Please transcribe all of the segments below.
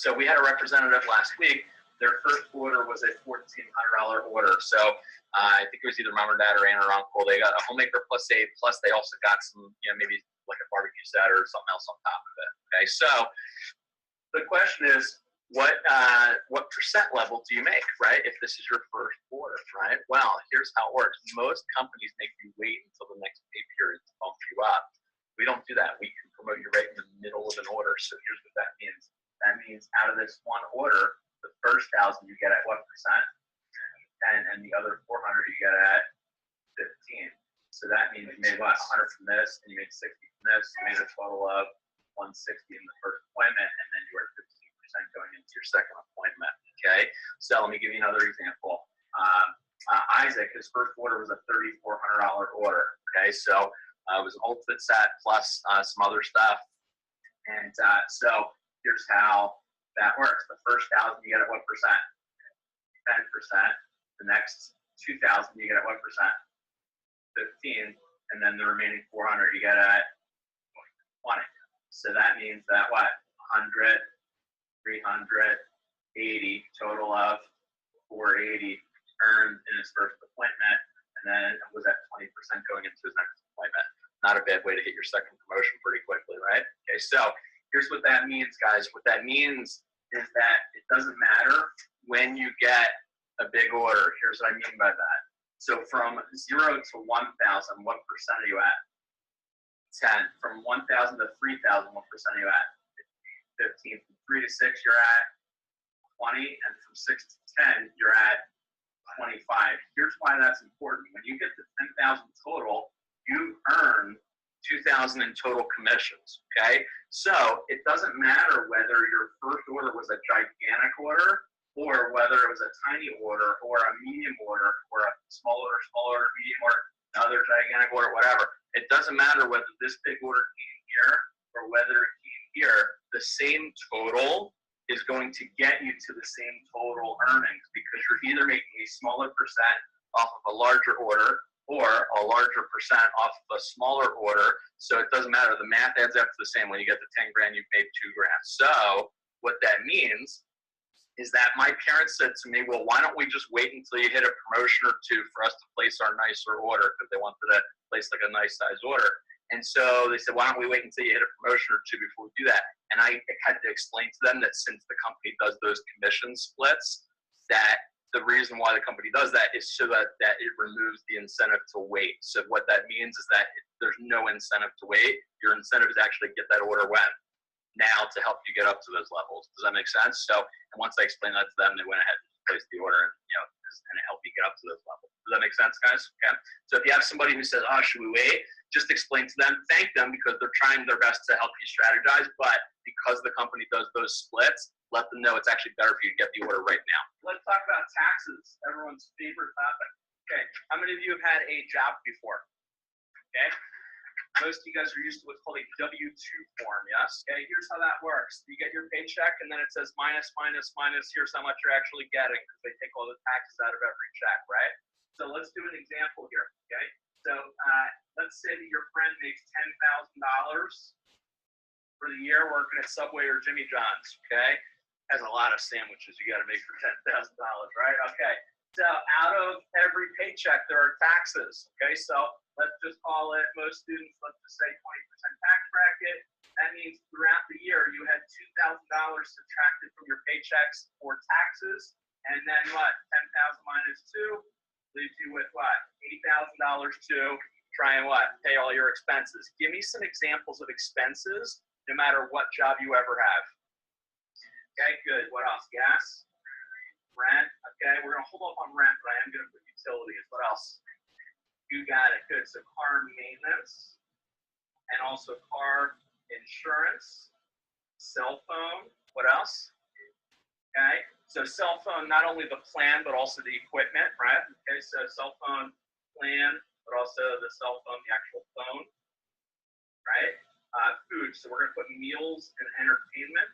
So we had a representative last week. Their first order was a $1,400 order. So I think it was either mom or dad or aunt or uncle. They got a homemaker plus aid, plus they also got some, maybe like a barbecue set or something else on top of it. Okay, so the question is, what percent level do you make, right? If this is your first order, right? Well, here's how it works. Most companies make you wait until the next pay period to bump you up. We don't do that. We can promote you right in the middle of an order. So here's what that means. That means out of this one order, the first 1,000 you get at what percent? And the other 400 you get at 15. So that means you made what? 100 from this, and you made 60 from this. You made a total of 160 in the first appointment, and then you are 15% going into your second appointment. Okay. So let me give you another example. Isaac, his first order was a $3,400 order. Okay. So it was an ultimate set plus some other stuff, and so here's how that works. The first 1,000 you get at what percent? 10%. The next 2,000 you get at what percent? 15. And then the remaining 400 you get at 20. So that means that what? 100, 300, 80, total of 480 earned in his first appointment, and then it was at 20% going into his next appointment. Not a bad way to hit your second promotion pretty quickly, right? Okay, so here's what that means, guys. What that means is that it doesn't matter when you get a big order. Here's what I mean by that. So from 0 to 1,000, what percent are you at? 10. From 1,000 to 3,000, what percent are you at? 15. From 3 to 6, you're at 20. And from 6 to 10, you're at 25. Here's why that's important. When you get to 10,000 total, you earn 2,000 in total commissions, okay? So it doesn't matter whether your first order was a gigantic order or whether it was a tiny order or a medium order or a smaller, medium order, another gigantic order, whatever. It doesn't matter whether this big order came here or whether it came here. The same total is going to get you to the same total earnings because you're either making a smaller percent off of a larger order or a larger percent off of a smaller order. So it doesn't matter. The math adds up to the same. When you get to 10 grand, you've made 2 grand. So what that means is that my parents said to me, well, why don't we just wait until you hit a promotion or 2 for us to place our nicer order, because they wanted to place like a nice size order. And so they said, why don't we wait until you hit a promotion or 2 before we do that? And I had to explain to them that since the company does those commission splits, that the reason why the company does that is so that it removes the incentive to wait. So what that means is that there's no incentive to wait. Your incentive is actually get that order when? Now, to help you get up to those levels. Does that make sense? So, and once I explained that to them, they went ahead and placed the order, and it helped you get up to those levels. Does that make sense, guys? Okay. So if you have somebody who says, oh, should we wait? Just explain to them, thank them because they're trying their best to help you strategize, but because the company does those splits, let them know it's actually better for you to get the order right now. Let's talk about taxes, everyone's favorite topic. Okay, how many of you have had a job before? Okay, most of you guys are used to what's called a W-2 form, yes? Okay, here's how that works. You get your paycheck and then it says minus, minus, minus, here's how much you're actually getting because they take all the taxes out of every check, right? So let's do an example here, okay? So let's say that your friend makes $10,000 for the year working at Subway or Jimmy John's, okay? Has a lot of sandwiches you got to make for $10,000, right? Okay. So out of every paycheck, there are taxes, okay? So let's just call it, most students, let's just say 20% tax bracket. That means throughout the year, you had $2,000 subtracted from your paychecks for taxes. And then what? 10,000 minus 2 leaves you with what? $8,000 to try and what? Pay all your expenses. Give me some examples of expenses, no matter what job you ever have. Okay, good. What else? Gas? Rent? Okay, we're going to hold off on rent, but I am going to put utilities. What else? You got it. Good. So car maintenance and also car insurance, cell phone. What else? Okay, so cell phone, not only the plan, but also the equipment, right? Okay, so cell phone plan, but also the cell phone, the actual phone, right? Food, so we're going to put meals and entertainment.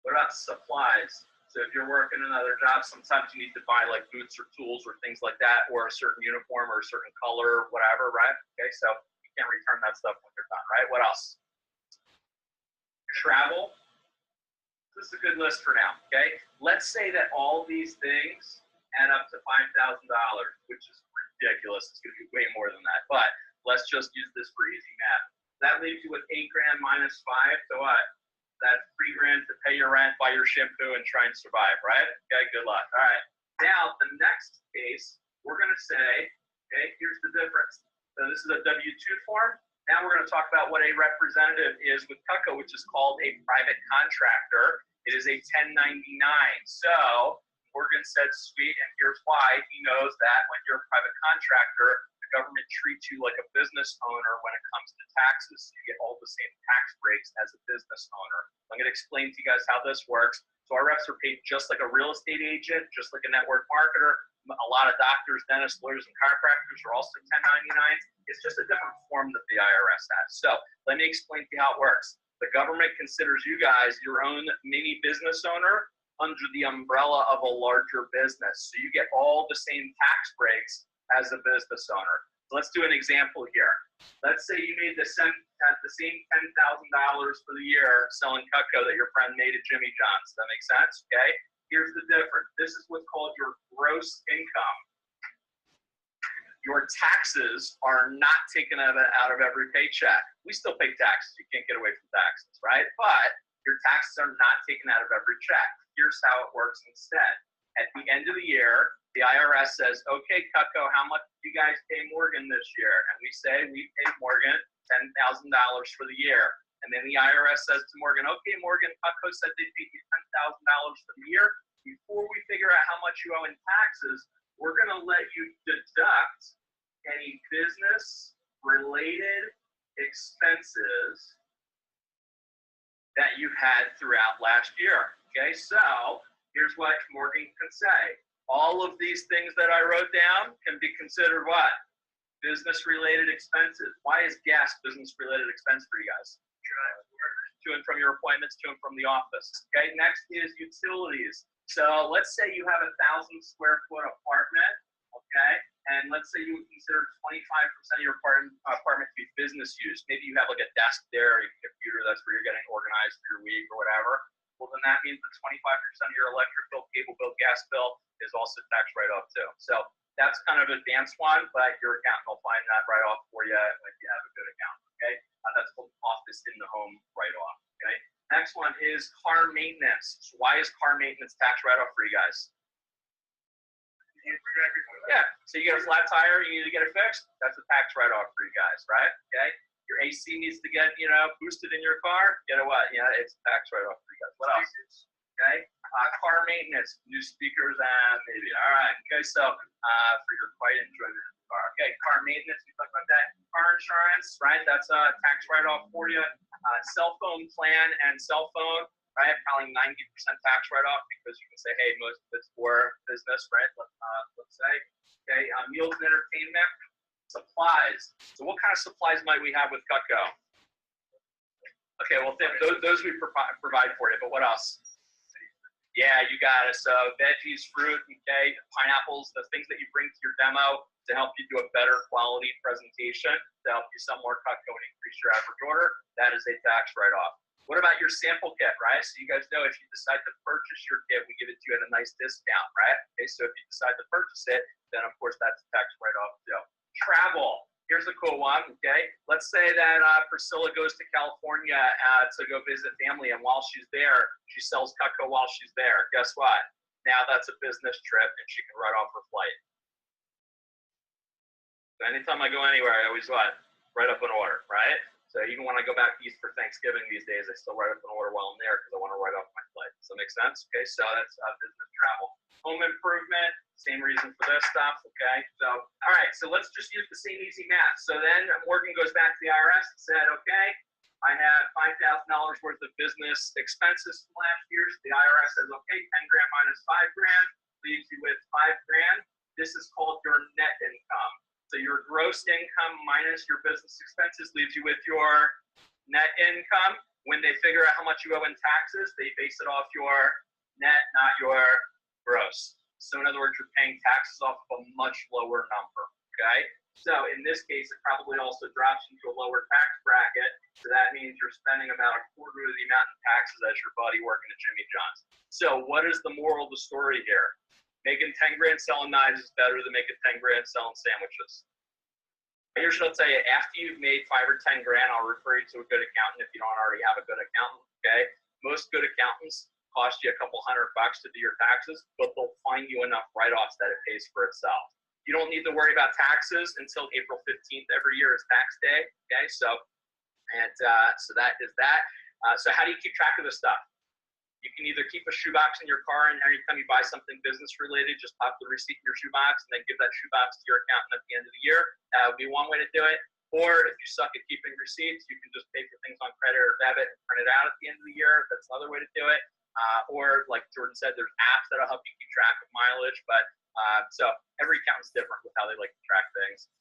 What about supplies? So if you're working another job, sometimes you need to buy like boots or tools or things like that, or a certain uniform or a certain color, whatever, right? Okay, so you can't return that stuff when you're done, right? What else? Travel. This this is a good list for now, okay? Let's say that all these things add up to $5,000, which is ridiculous. It's going to be way more than that, but let's just use this for easy math. That leaves you with $8 grand minus 5, so what? That's $3 grand to pay your rent, buy your shampoo, and try and survive, right? Okay, good luck. All right. Now, the next case, we're going to say, okay, here's the difference. So this is a W-2 form. Now we're going to talk about what a representative is with Cutco, which is called a private contractor. It is a 1099. So Morgan said, sweet, and here's why. He knows that when you're a private contractor, the government treats you like a business owner when it comes to taxes. You get all the same tax breaks as a business owner. I'm going to explain to you guys how this works. So our reps are paid just like a real estate agent, just like a network marketer. A lot of doctors, dentists, lawyers, and chiropractors are also 1099s. It's just a different form that the IRS has. So let me explain to you how it works. The government considers you guys your own mini business owner under the umbrella of a larger business. So you get all the same tax breaks as a business owner. So let's do an example here. Let's say you made the same $10,000 for the year selling Cutco that your friend made at Jimmy John's. Does that make sense? Okay. Here's the difference. This is what's called your gross income. Your taxes are not taken out of every paycheck. We still pay taxes. You can't get away from taxes, right? But your taxes are not taken out of every check. Here's how it works instead. At the end of the year, the IRS says, okay, Cutco, how much did you guys pay Morgan this year? And we say, we paid Morgan $10,000 for the year. And then the IRS says to Morgan, okay, Morgan, Cutco said they paid you $10,000 for the year. Before we figure out how much you owe in taxes, we're going to let you deduct any business-related expenses that you had throughout last year. Okay, so here's what Morgan can say. All of these things that I wrote down can be considered what? Business-related expenses. Why is gas business-related expense for you guys? To and from your appointments, to and from the office. Okay, next is utilities. So let's say you have a 1,000 square foot apartment, okay, and let's say you would consider 25% of your apartment to be business use. Maybe you have like a desk there, a computer, that's where you're getting organized for your week or whatever. Well, then that means that 25% of your electric bill, cable bill, gas bill is also tax write-off too. So that's kind of an advanced one, but your accountant will find that write-off for you if you have a good account, okay? That's called office in the home write-off, okay? Next one is car maintenance. So why is car maintenance tax write-off for you guys? Yeah, so you get a flat tire, you need to get it fixed. That's a tax write-off for you guys, right? Okay. Your AC needs to get, boosted in your car. Get a what? Yeah, it's a tax write-off for you guys. What else? Okay. Car maintenance, new speakers, and maybe. All right. Okay. So for your quiet enjoyment of the car. Okay. Car maintenance. We talked about that. Car insurance, right? That's a tax write-off for you. Cell phone plan and cell phone. Right, probably 90% tax write-off because you can say, hey, most of it's for business, right? Let's say, okay, meals and entertainment, supplies. So what kind of supplies might we have with Cutco? Okay, well, those we provide for you, but what else? Yeah, you got it. So veggies, fruit, okay, pineapples, the things that you bring to your demo to help you do a better quality presentation, to help you sell more Cutco and increase your average order, that is a tax write-off. What about your sample kit, right? So you guys know if you decide to purchase your kit, we give it to you at a nice discount, right? Okay, so if you decide to purchase it, then of course that's a tax write-off too. Travel. Here's a cool one, okay? Let's say that Priscilla goes to California to go visit family, and while she's there, she sells Cutco while she's there. Guess what? Now that's a business trip, and she can write off her flight. So anytime I go anywhere, I always what? Write up an order, right? So even when I go back east for Thanksgiving these days, I still write up an order while I'm there because I want to write off my flight. Does that make sense? Okay, so that's business travel. Home improvement, same reason for this stuff, okay? So, all right, so let's just use the same easy math. So then Morgan goes back to the IRS and said, okay, I have $5,000 worth of business expenses from last year. So the IRS says, okay, 10 grand minus 5 grand leaves you with 5 grand. This is called your net income. So your gross income minus your business expenses leaves you with your net income. When they figure out how much you owe in taxes, they base it off your net, not your gross. So in other words, you're paying taxes off of a much lower number, okay? So in this case, it probably also drops into a lower tax bracket So that means you're spending about a quarter of the amount in taxes as your buddy working at Jimmy John's. So what is the moral of the story here? Making 10 grand selling knives is better than making 10 grand selling sandwiches. Here's what I'll tell you. After you've made 5 or 10 grand, I'll refer you to a good accountant if you don't already have a good accountant, okay? Most good accountants cost you a couple $100 to do your taxes, but they'll find you enough write-offs that it pays for itself. You don't need to worry about taxes until April 15th every year is tax day, okay? So that is that. So how do you keep track of this stuff? You can either keep a shoebox in your car, and anytime you buy something business related, just pop the receipt in your shoebox and then give that shoebox to your accountant at the end of the year. That would be one way to do it. Or if you suck at keeping receipts, you can just pay for things on credit or debit and print it out at the end of the year. That's another way to do it. Or like Jordan said, there's apps that'll help you keep track of mileage. But so every accountant's different with how they like to track things.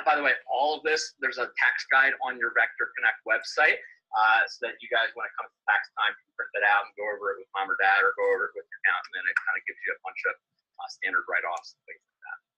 By the way, all of this, there's a tax guide on your Vector Connect website. So that you guys, when it comes to tax time, you can print that out and go over it with mom or dad or go over it with your accountant, and then it kind of gives you a bunch of standard write-offs and things